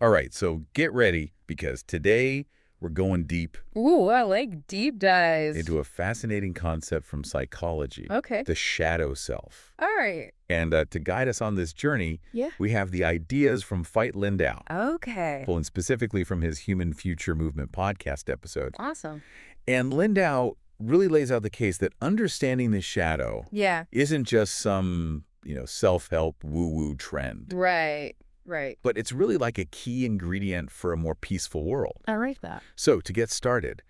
All right, so get ready because today we're going deep Ooh, I like deep dives. into a fascinating concept from psychology, Okay. the shadow self. All right. And to guide us on this journey, Yeah. we have the ideas from Veit Lindau, Okay. pulling specifically from his Human Future Movement podcast episode. Awesome. And Lindau really lays out the case that understanding the shadow Yeah. isn't just some, self-help woo-woo trend, Right. Right. but it's really like a key ingredient for a more peaceful world. I like that. So to get started,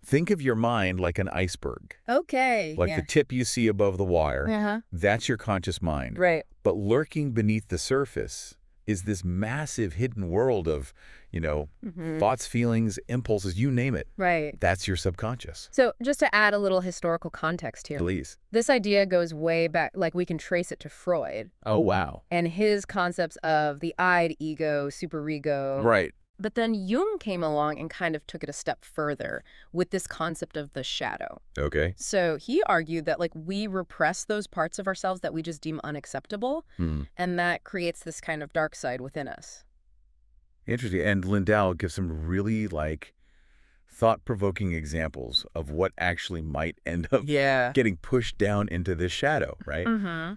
think of your mind like an iceberg. Okay. Like yeah. the tip you see above the wire, Uh-huh. that's your conscious mind. Right. But lurking beneath the surface is this massive hidden world of, thoughts, feelings, impulses, you name it. Right. That's your subconscious. So just to add a little historical context here, Please. this idea goes way back, like we can trace it to Freud Oh, wow. and his concepts of the id, ego, superego. Right. But then Jung came along and kind of took it a step further with this concept of the shadow. Okay. So he argued that we repress those parts of ourselves that we just deem unacceptable, and that creates this kind of dark side within us. Interesting. And Lindau gives some really, thought-provoking examples of what actually might end up getting pushed down into this shadow, right? Mm-hmm.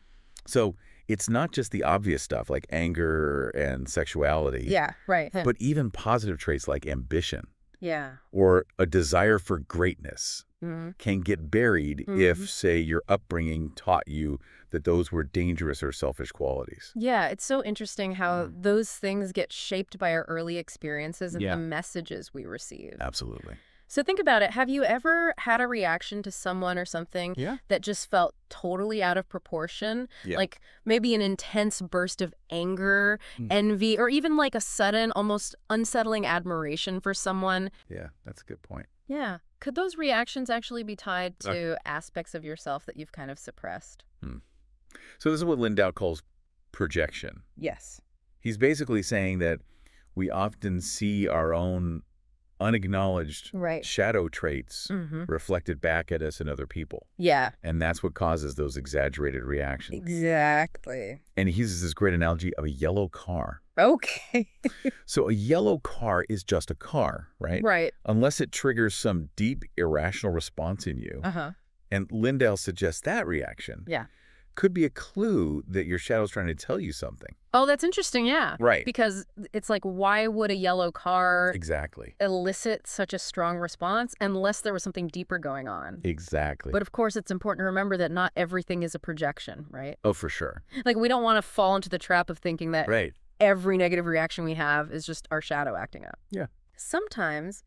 So it's not just the obvious stuff like anger and sexuality. Yeah, right. But even positive traits like ambition Yeah. or a desire for greatness Mm-hmm. can get buried if, say, your upbringing taught you that those were dangerous or selfish qualities. Yeah, it's so interesting how those things get shaped by our early experiences and Yeah. the messages we receive. Absolutely. So think about it. Have you ever had a reaction to someone or something that just felt totally out of proportion? Yeah. Like maybe an intense burst of anger, envy, or even like a sudden, almost unsettling admiration for someone? Yeah, that's a good point. Yeah. Could those reactions actually be tied to aspects of yourself that you've kind of suppressed? So this is what Lindau calls projection. Yes. He's basically saying that we often see our own unacknowledged Right. shadow traits Mm-hmm. reflected back at us and other people. Yeah. And that's what causes those exaggerated reactions. Exactly. And he uses this great analogy of a yellow car. Okay. So a yellow car is just a car, right? Right. Unless it triggers some deep irrational response in you. Uh-huh. And Lindau suggests that reaction Yeah. could be a clue that your shadow's trying to tell you something. Oh, that's interesting, yeah. Right. Because it's like, why would a yellow car Exactly. elicit such a strong response unless there was something deeper going on? Exactly. But of course, it's important to remember that not everything is a projection, right? Oh, for sure. Like, we don't want to fall into the trap of thinking that Right. every negative reaction we have is just our shadow acting up. Yeah. Sometimes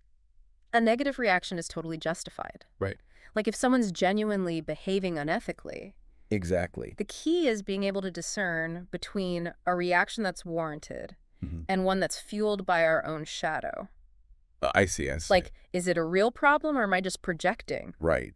a negative reaction is totally justified. Right. Like if someone's genuinely behaving unethically, Exactly. the key is being able to discern between a reaction that's warranted and one that's fueled by our own shadow. I see. Like, is it a real problem or am I just projecting? Right.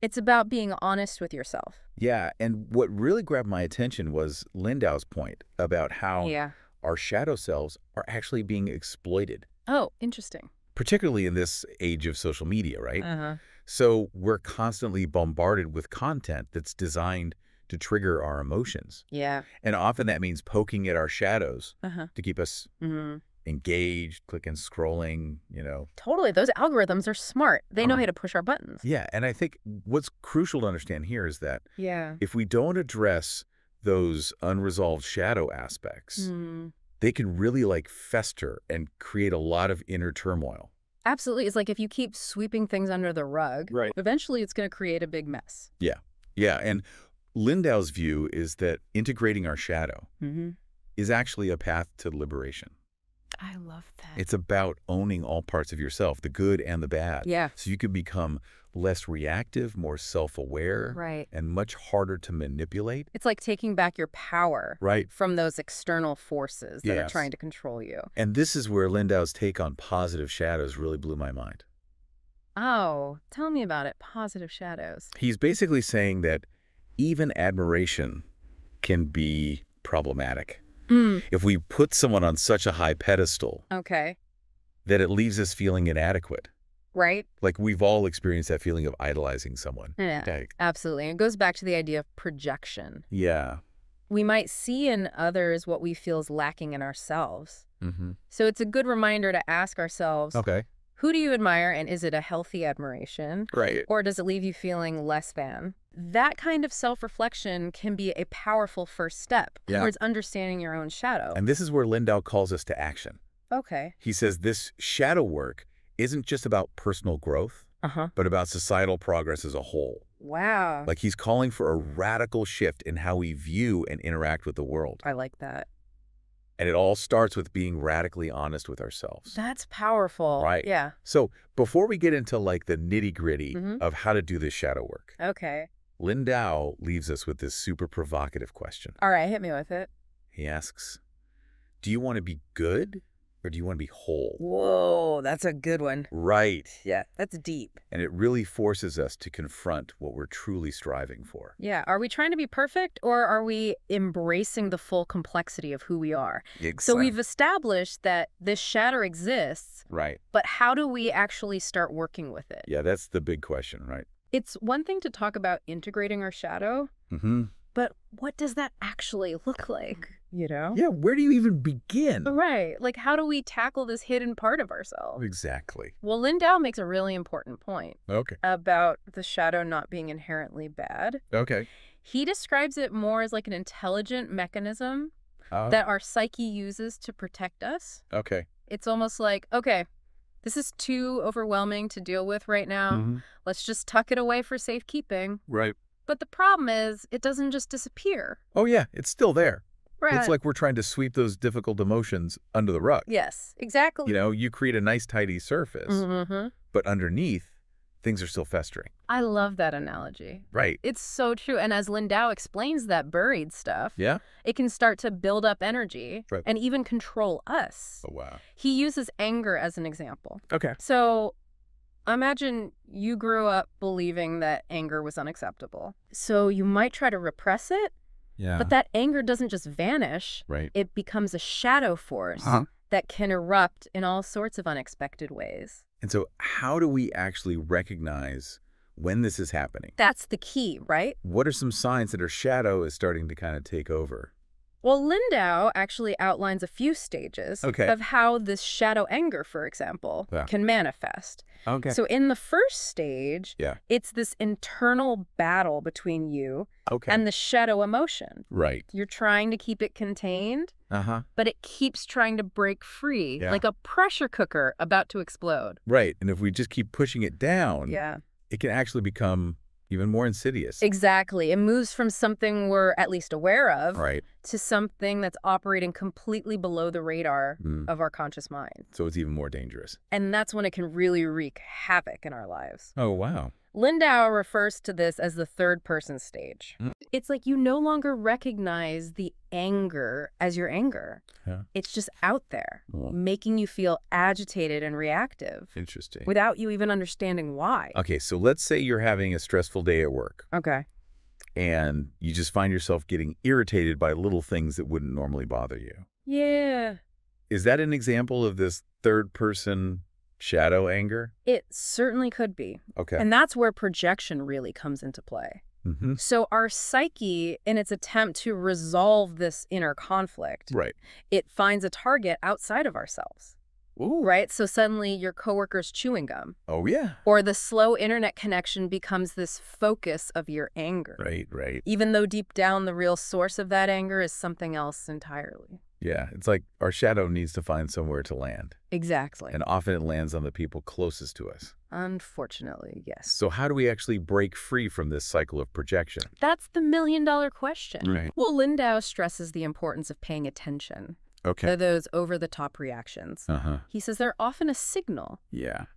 It's about being honest with yourself. Yeah, and what really grabbed my attention was Lindau's point about how our shadow selves are actually being exploited, Oh, interesting. particularly in this age of social media, right? Uh-huh. So we're constantly bombarded with content that's designed to trigger our emotions. Yeah. And often that means poking at our shadows Uh-huh. to keep us Mm-hmm. engaged, clicking, scrolling, Totally. Those algorithms are smart. They know how to push our buttons. Yeah, and I think what's crucial to understand here is that Yeah. if we don't address those unresolved shadow aspects, they can really fester and create a lot of inner turmoil. Absolutely. It's like if you keep sweeping things under the rug, Right. eventually it's going to create a big mess. Yeah, and Lindau's view is that integrating our shadow Mm-hmm. is actually a path to liberation. I love that. It's about owning all parts of yourself, the good and the bad. Yeah. So you can become less reactive, more self-aware, Right. and much harder to manipulate. It's like taking back your power Right. from those external forces that are Yes. trying to control you. And this is where Lindau's take on positive shadows really blew my mind. Oh, tell me about it. Positive shadows. He's basically saying that even admiration can be problematic. If we put someone on such a high pedestal Okay. that it leaves us feeling inadequate. Right? Like we've all experienced that feeling of idolizing someone. Yeah. Okay. Absolutely. And it goes back to the idea of projection. Yeah. we might see in others what we feel is lacking in ourselves. Mm-hmm. So it's a good reminder to ask ourselves, Okay. who do you admire, and is it a healthy admiration? Right. Or does it leave you feeling less than? That kind of self-reflection can be a powerful first step towards understanding your own shadow. And this is where Lindau calls us to action. Okay. He says this shadow work isn't just about personal growth, but about societal progress as a whole. Wow. Like he's calling for a radical shift in how we view and interact with the world. I like that. And it all starts with being radically honest with ourselves. That's powerful. Right. Yeah. So before we get into like the nitty-gritty of how to do this shadow work, Okay. Lindau leaves us with this super provocative question. All right, hit me with it. He asks, do you want to be good or do you want to be whole? Whoa, that's a good one. Right. Yeah, that's deep. And it really forces us to confront what we're truly striving for. Yeah. Are we trying to be perfect, or are we embracing the full complexity of who we are? Exactly. So we've established that this shadow exists, Right. but how do we actually start working with it? Yeah, that's the big question, right? It's one thing to talk about integrating our shadow, but what does that actually look like? You know? Yeah, where do you even begin? Right. Like, how do we tackle this hidden part of ourselves? Exactly. Well, Lindau makes a really important point Okay. about the shadow not being inherently bad. Okay. He describes it more as like an intelligent mechanism that our psyche uses to protect us. Okay. It's almost like, okay, this is too overwhelming to deal with right now. Let's just tuck it away for safekeeping. Right. But the problem is, it doesn't just disappear. Oh, yeah, it's still there. Right. It's like we're trying to sweep those difficult emotions under the rug. Yes, exactly. You know, you create a nice, tidy surface, but underneath, things are still festering. I love that analogy. Right. It's so true. And as Lindau explains that buried stuff, it can start to build up energy and even control us. Oh, wow. He uses anger as an example. Okay. So imagine you grew up believing that anger was unacceptable. So you might try to repress it. Yeah. But that anger doesn't just vanish. Right. It becomes a shadow force that can erupt in all sorts of unexpected ways. And so how do we actually recognize when this is happening? That's the key, right? What are some signs that our shadow is starting to kind of take over? Well, Lindau actually outlines a few stages of how this shadow anger, for example, can manifest. Okay. So in the first stage, it's this internal battle between you and the shadow emotion. Right. You're trying to keep it contained, but it keeps trying to break free, like a pressure cooker about to explode. Right. And if we just keep pushing it down, it can actually become even more insidious. Exactly. It moves from something we're at least aware of to something that's operating completely below the radar of our conscious mind. So it's even more dangerous. And that's when it can really wreak havoc in our lives. Oh, wow. Lindau refers to this as the third person stage. It's like you no longer recognize the anger as your anger. It's just out there, making you feel agitated and reactive. Interesting. Without you even understanding why. Okay, so let's say you're having a stressful day at work. Okay. And you just find yourself getting irritated by little things that wouldn't normally bother you. Yeah. Is that an example of this third person shadow anger? It certainly could be. Okay. And that's where projection really comes into play. So our psyche, in its attempt to resolve this inner conflict, it finds a target outside of ourselves. Ooh. Right? So suddenly your coworker's chewing gum. Oh, yeah. Or the slow internet connection becomes this focus of your anger. Right. Even though deep down the real source of that anger is something else entirely. Yeah, it's like our shadow needs to find somewhere to land. Exactly. And often it lands on the people closest to us. Unfortunately, yes. So how do we actually break free from this cycle of projection? That's the million-dollar question. Right. Well, Lindau stresses the importance of paying attention. Okay. To those over-the-top reactions. He says they're often a signal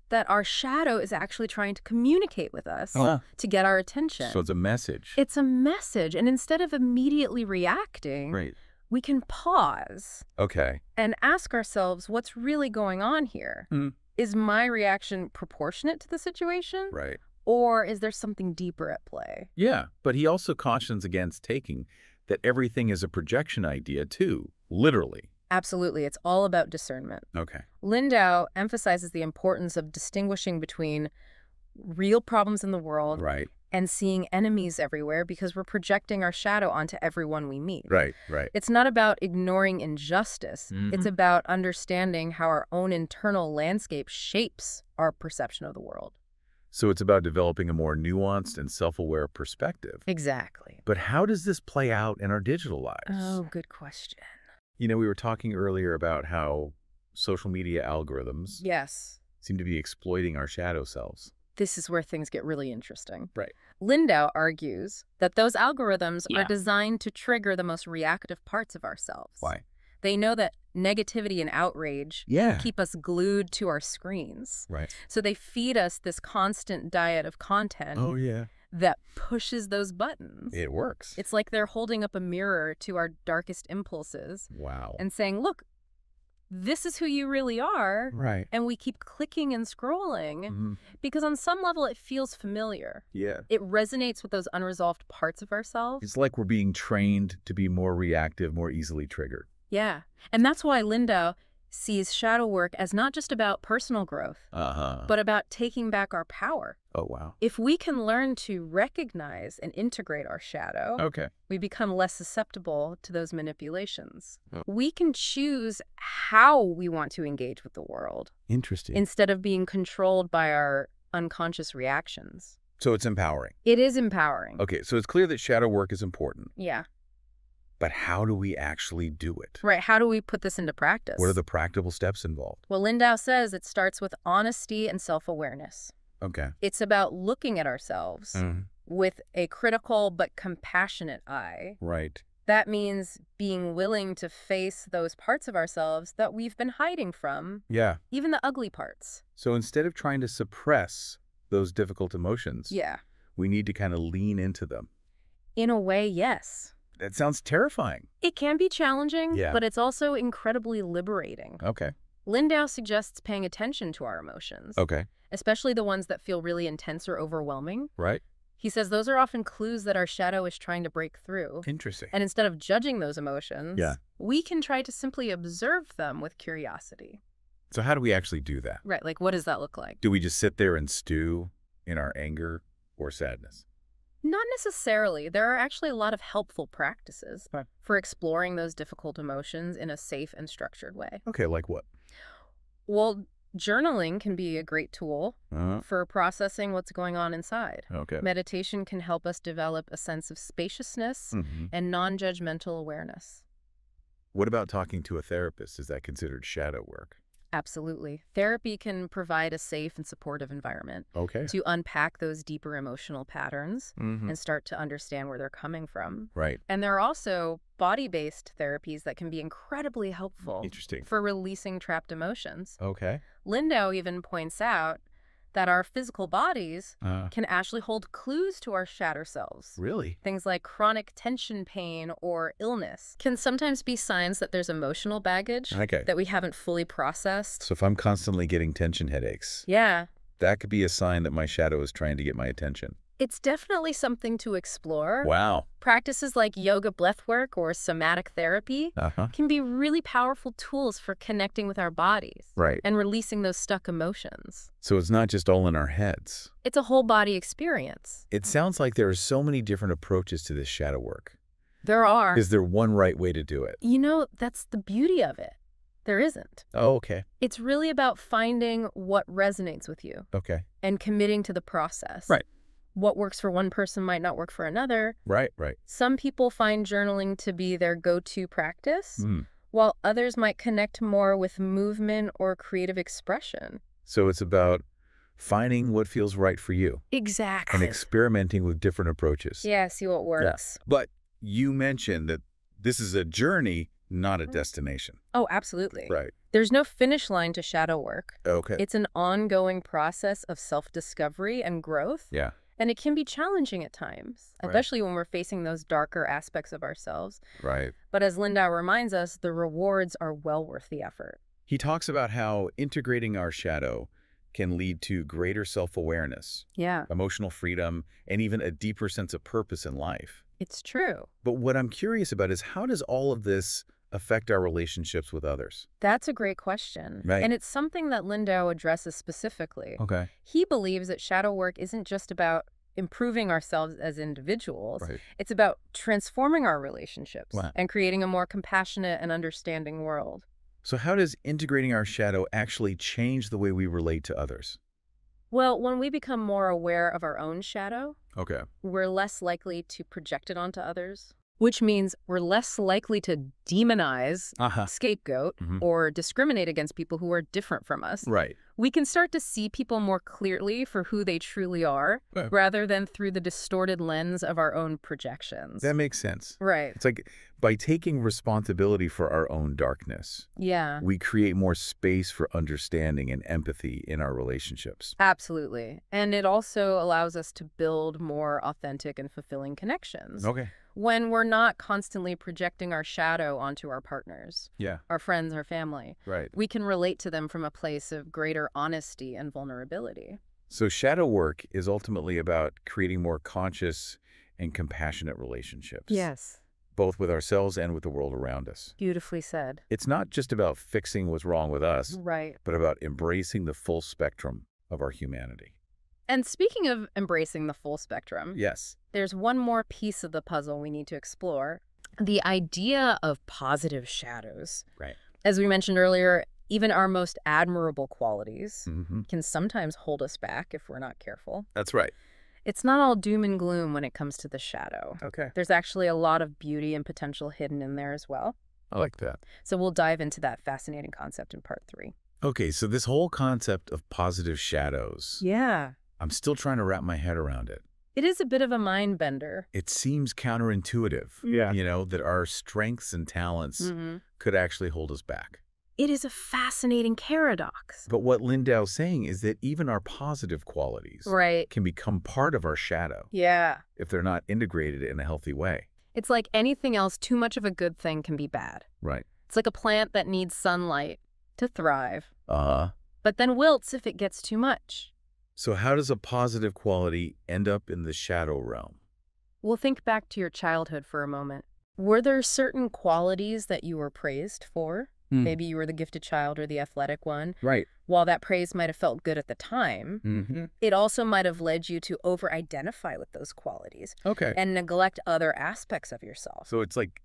that our shadow is actually trying to communicate with us to get our attention. So it's a message. It's a message. And instead of immediately reacting, we can pause and ask ourselves, what's really going on here? Is my reaction proportionate to the situation? Right. Or is there something deeper at play? Yeah, but he also cautions against taking that everything is a projection idea too, literally. Absolutely. It's all about discernment. Okay. Lindau emphasizes the importance of distinguishing between real problems in the world and seeing enemies everywhere because we're projecting our shadow onto everyone we meet. Right, right. It's not about ignoring injustice. It's about understanding how our own internal landscape shapes our perception of the world. So it's about developing a more nuanced and self-aware perspective. Exactly. But how does this play out in our digital lives? Oh, good question. You know, we were talking earlier about how social media algorithms seem to be exploiting our shadow selves. This is where things get really interesting. Right. Lindau argues that those algorithms are designed to trigger the most reactive parts of ourselves. Why? They know that negativity and outrage keep us glued to our screens. Right. So they feed us this constant diet of content that pushes those buttons. It works. It's like they're holding up a mirror to our darkest impulses. Wow. And saying, look, this is who you really are. Right. And we keep clicking and scrolling because on some level it feels familiar. Yeah. It resonates with those unresolved parts of ourselves. It's like we're being trained to be more reactive, more easily triggered. Yeah. And that's why Lindau sees shadow work as not just about personal growth, but about taking back our power. Oh, wow. If we can learn to recognize and integrate our shadow, we become less susceptible to those manipulations. We can choose how we want to engage with the world. Interesting. Instead of being controlled by our unconscious reactions. So it's empowering. It is empowering. Okay, so it's clear that shadow work is important. Yeah. But how do we actually do it? Right. How do we put this into practice? What are the practical steps involved? Well, Lindau says it starts with honesty and self-awareness. Okay. It's about looking at ourselves with a critical but compassionate eye. Right. That means being willing to face those parts of ourselves that we've been hiding from. Yeah. Even the ugly parts. So instead of trying to suppress those difficult emotions, we need to kind of lean into them. In a way, yes. That sounds terrifying. It can be challenging, but it's also incredibly liberating. Okay. Lindau suggests paying attention to our emotions. Okay. Especially the ones that feel really intense or overwhelming. Right. He says those are often clues that our shadow is trying to break through. Interesting. And instead of judging those emotions, we can try to simply observe them with curiosity. So how do we actually do that? Right. Like, what does that look like? Do we just sit there and stew in our anger or sadness? Not necessarily. There are actually a lot of helpful practices for exploring those difficult emotions in a safe and structured way. Okay, like what? Well, journaling can be a great tool for processing what's going on inside. Okay. Meditation can help us develop a sense of spaciousness and non-judgmental awareness. What about talking to a therapist? Is that considered shadow work? Absolutely. Therapy can provide a safe and supportive environment to unpack those deeper emotional patterns and start to understand where they're coming from. Right. And there are also body-based therapies that can be incredibly helpful for releasing trapped emotions. Okay. Lindau even points out that our physical bodies can actually hold clues to our shadow selves. Really? Things like chronic tension pain or illness can sometimes be signs that there's emotional baggage that we haven't fully processed. So if I'm constantly getting tension headaches, that could be a sign that my shadow is trying to get my attention. It's definitely something to explore. Wow. Practices like yoga breathwork or somatic therapy can be really powerful tools for connecting with our bodies and releasing those stuck emotions. So it's not just all in our heads. It's a whole body experience. It sounds like there are so many different approaches to this shadow work. There are. Is there one right way to do it? You know, that's the beauty of it. There isn't. Oh, okay. It's really about finding what resonates with you. Okay. And committing to the process. Right. What works for one person might not work for another. Right, right. Some people find journaling to be their go-to practice, while others might connect more with movement or creative expression. So it's about finding what feels right for you. Exactly. And experimenting with different approaches. Yeah, see what works. Yeah. But you mentioned that this is a journey, not a destination. Oh, absolutely. Right. There's no finish line to shadow work. Okay. It's an ongoing process of self-discovery and growth. Yeah. And it can be challenging at times, especially when we're facing those darker aspects of ourselves. Right. But as Lindau reminds us, the rewards are well worth the effort. He talks about how integrating our shadow can lead to greater self-awareness, emotional freedom, and even a deeper sense of purpose in life. It's true. But what I'm curious about is how does all of this affect our relationships with others? That's a great question. Right. And it's something that Lindau addresses specifically. Okay. He believes that shadow work isn't just about improving ourselves as individuals. Right. It's about transforming our relationships and creating a more compassionate and understanding world. So how does integrating our shadow actually change the way we relate to others? Well, when we become more aware of our own shadow, we're less likely to project it onto others, which means we're less likely to demonize, scapegoat, or discriminate against people who are different from us. Right. We can start to see people more clearly for who they truly are, rather than through the distorted lens of our own projections. That makes sense. Right. It's like by taking responsibility for our own darkness, we create more space for understanding and empathy in our relationships. Absolutely. And it also allows us to build more authentic and fulfilling connections. When we're not constantly projecting our shadow onto our partners, our friends, our family, we can relate to them from a place of greater honesty and vulnerability. So shadow work is ultimately about creating more conscious and compassionate relationships. Yes. Both with ourselves and with the world around us. Beautifully said. It's not just about fixing what's wrong with us, but about embracing the full spectrum of our humanity. And speaking of embracing the full spectrum, there's one more piece of the puzzle we need to explore, the idea of positive shadows. As we mentioned earlier, even our most admirable qualities can sometimes hold us back if we're not careful. That's right. It's not all doom and gloom when it comes to the shadow. There's actually a lot of beauty and potential hidden in there as well. I like that. So we'll dive into that fascinating concept in part 3. Okay, so this whole concept of positive shadows. I'm still trying to wrap my head around it. It is a bit of a mind bender. It seems counterintuitive, you know, that our strengths and talents could actually hold us back. It is a fascinating paradox. But what Lindau's saying is that even our positive qualities can become part of our shadow if they're not integrated in a healthy way. It's like anything else, too much of a good thing can be bad. It's like a plant that needs sunlight to thrive, but then wilts if it gets too much. So how does a positive quality end up in the shadow realm? Well, think back to your childhood for a moment. Were there certain qualities that you were praised for? Maybe you were the gifted child or the athletic one. While that praise might have felt good at the time, it also might have led you to over-identify with those qualities and neglect other aspects of yourself. So it's like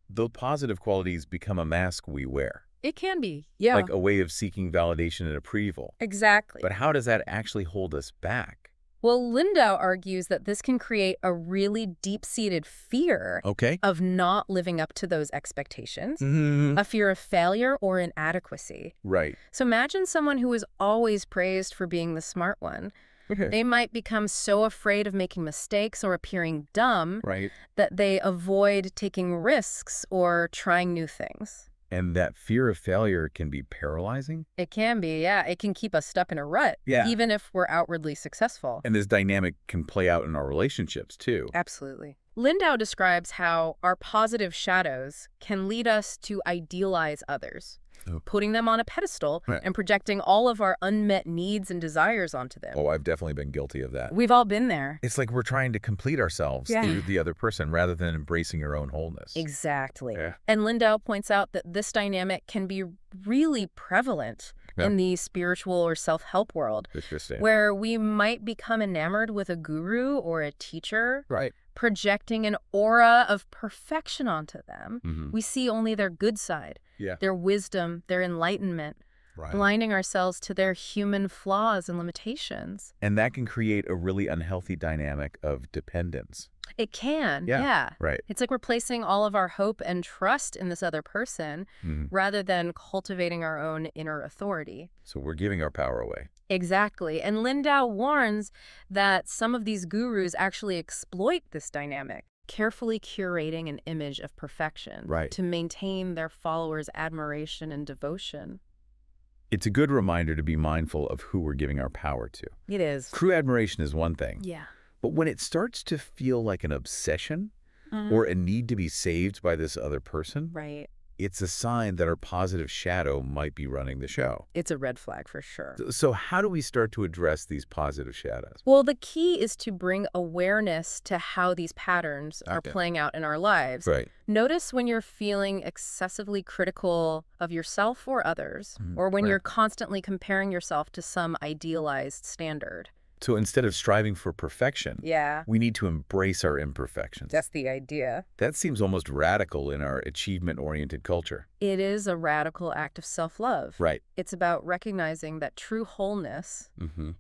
those positive qualities become a mask we wear. It can be, like a way of seeking validation and approval. Exactly. But how does that actually hold us back? Well, Lindau argues that this can create a really deep-seated fear of not living up to those expectations, a fear of failure or inadequacy. So imagine someone who is always praised for being the smart one. They might become so afraid of making mistakes or appearing dumb that they avoid taking risks or trying new things. And that fear of failure can be paralyzing? It can be, It can keep us stuck in a rut, even if we're outwardly successful. And this dynamic can play out in our relationships, too. Absolutely. Lindau describes how our positive shadows can lead us to idealize others, putting them on a pedestal and projecting all of our unmet needs and desires onto them. Oh, I've definitely been guilty of that. We've all been there. It's like we're trying to complete ourselves through the other person rather than embracing your own wholeness. Exactly. And Lindau points out that this dynamic can be really prevalent in the spiritual or self-help world, where we might become enamored with a guru or a teacher, projecting an aura of perfection onto them. We see only their good side, their wisdom, their enlightenment, blinding ourselves to their human flaws and limitations. And that can create a really unhealthy dynamic of dependence. It can, It's like we're placing all of our hope and trust in this other person rather than cultivating our own inner authority. So we're giving our power away. Exactly. And Lindau warns that some of these gurus actually exploit this dynamic, carefully curating an image of perfection to maintain their followers' admiration and devotion. It's a good reminder to be mindful of who we're giving our power to. It is. True admiration is one thing. But when it starts to feel like an obsession or a need to be saved by this other person, it's a sign that our positive shadow might be running the show. It's a red flag for sure. So how do we start to address these positive shadows? Well, the key is to bring awareness to how these patterns are playing out in our lives. Notice when you're feeling excessively critical of yourself or others, or when you're constantly comparing yourself to some idealized standard. So instead of striving for perfection, we need to embrace our imperfections. That's the idea. That seems almost radical in our achievement-oriented culture. It is a radical act of self-love. Right. It's about recognizing that true wholeness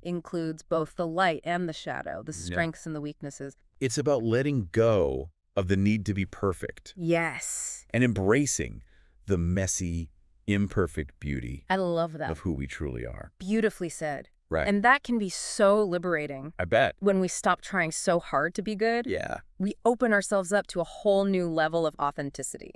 includes both the light and the shadow, the strengths and the weaknesses. It's about letting go of the need to be perfect. Yes. And embracing the messy, imperfect beauty. I love that. Of who we truly are. Beautifully said. Right. And that can be so liberating. I bet. When we stop trying so hard to be good, yeah, we open ourselves up to a whole new level of authenticity,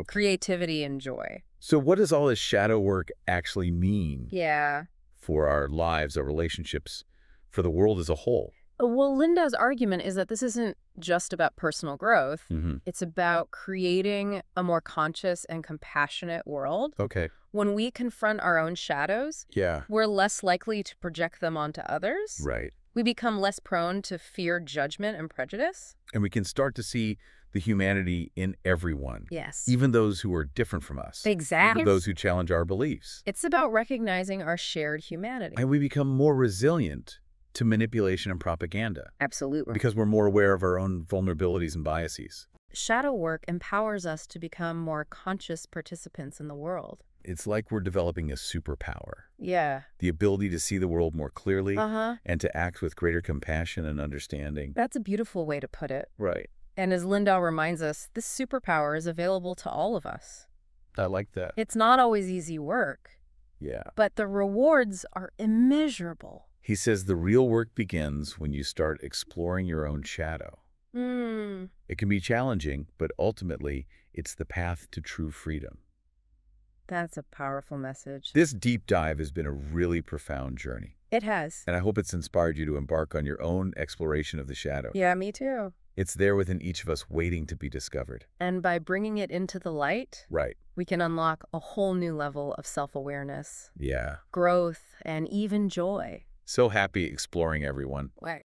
creativity, and joy. So what does all this shadow work actually mean? Yeah. For our lives, our relationships, for the world as a whole? Well, Linda's argument is that this isn't just about personal growth. It's about creating a more conscious and compassionate world. Okay. When we confront our own shadows, we're less likely to project them onto others. Right. We become less prone to fear judgment and prejudice. And we can start to see the humanity in everyone. Yes. Even those who are different from us. Exactly. Even those who challenge our beliefs. It's about recognizing our shared humanity. And we become more resilient to manipulation and propaganda. Absolutely. Because we're more aware of our own vulnerabilities and biases. Shadow work empowers us to become more conscious participants in the world. It's like we're developing a superpower. Yeah. The ability to see the world more clearly and to act with greater compassion and understanding. That's a beautiful way to put it. Right. And as Linda reminds us, this superpower is available to all of us. I like that. It's not always easy work. Yeah. But the rewards are immeasurable. He says the real work begins when you start exploring your own shadow. It can be challenging, but ultimately, it's the path to true freedom. That's a powerful message. This deep dive has been a really profound journey. It has. And I hope it's inspired you to embark on your own exploration of the shadow. Yeah, me too. It's there within each of us waiting to be discovered. And by bringing it into the light, we can unlock a whole new level of self-awareness, growth, and even joy. So happy exploring, everyone. Right.